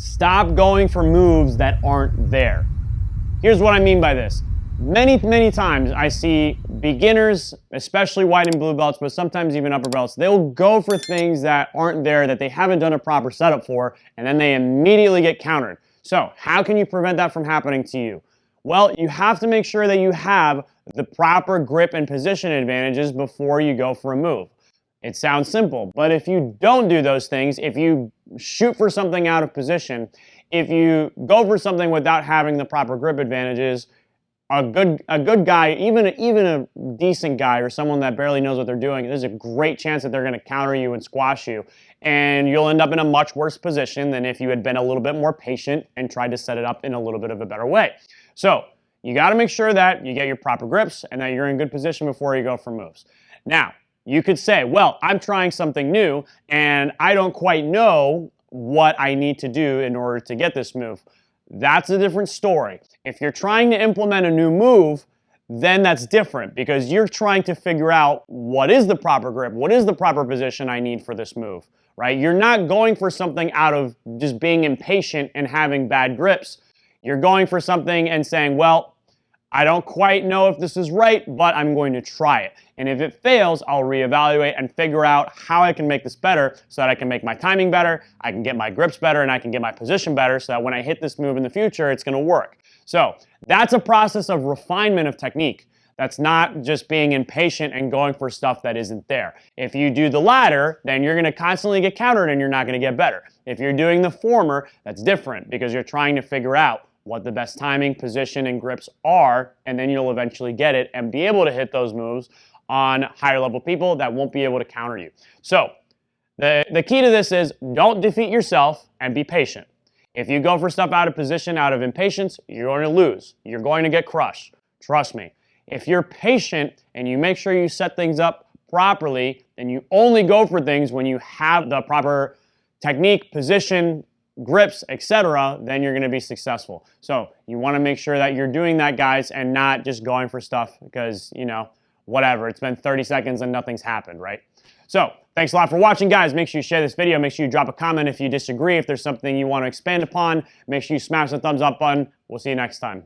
Stop going for moves that aren't there. Here's what I mean by this. Many times I see beginners, especially white and blue belts, but sometimes even upper belts, they'll go for things that aren't there, that they haven't done a proper setup for, and then they immediately get countered. So how can you prevent that from happening to you? Well, you have to make sure that you have the proper grip and position advantages before you go for a move. It sounds simple, but if you don't do those things, if you shoot for something out of position, if you go for something without having the proper grip advantages, a good guy, even a decent guy or someone that barely knows what they're doing, there's a great chance that they're going to counter you and squash you, and you'll end up in a much worse position than if you had been a little bit more patient and tried to set it up in a little bit of a better way. So you got to make sure that you get your proper grips and that you're in good position before you go for moves. Now, you could say, well, I'm trying something new and I don't quite know what I need to do in order to get this move. That's a different story. If you're trying to implement a new move, then that's different because you're trying to figure out what is the proper grip, what is the proper position I need for this move, right? You're not going for something out of just being impatient and having bad grips. You're going for something and saying, well, I don't quite know if this is right, but I'm going to try it. And if it fails, I'll reevaluate and figure out how I can make this better so that I can make my timing better, I can get my grips better, and I can get my position better so that when I hit this move in the future, it's going to work. So that's a process of refinement of technique. That's not just being impatient and going for stuff that isn't there. If you do the latter, then you're going to constantly get countered and you're not going to get better. If you're doing the former, that's different because you're trying to figure out what the best timing, position, and grips are, and then you'll eventually get it and be able to hit those moves on higher level people that won't be able to counter you. So the key to this is don't defeat yourself and be patient. If you go for stuff out of position, out of impatience, you're going to lose. You're going to get crushed. Trust me. If you're patient and you make sure you set things up properly and you only go for things when you have the proper technique, position, grips, etc., then you're going to be successful. So you want to make sure that you're doing that, guys, and not just going for stuff because, you know, whatever. It's been 30 seconds and nothing's happened, right? So thanks a lot for watching, guys. Make sure you share this video. Make sure you drop a comment if you disagree. If there's something you want to expand upon, make sure you smash the thumbs up button. We'll see you next time.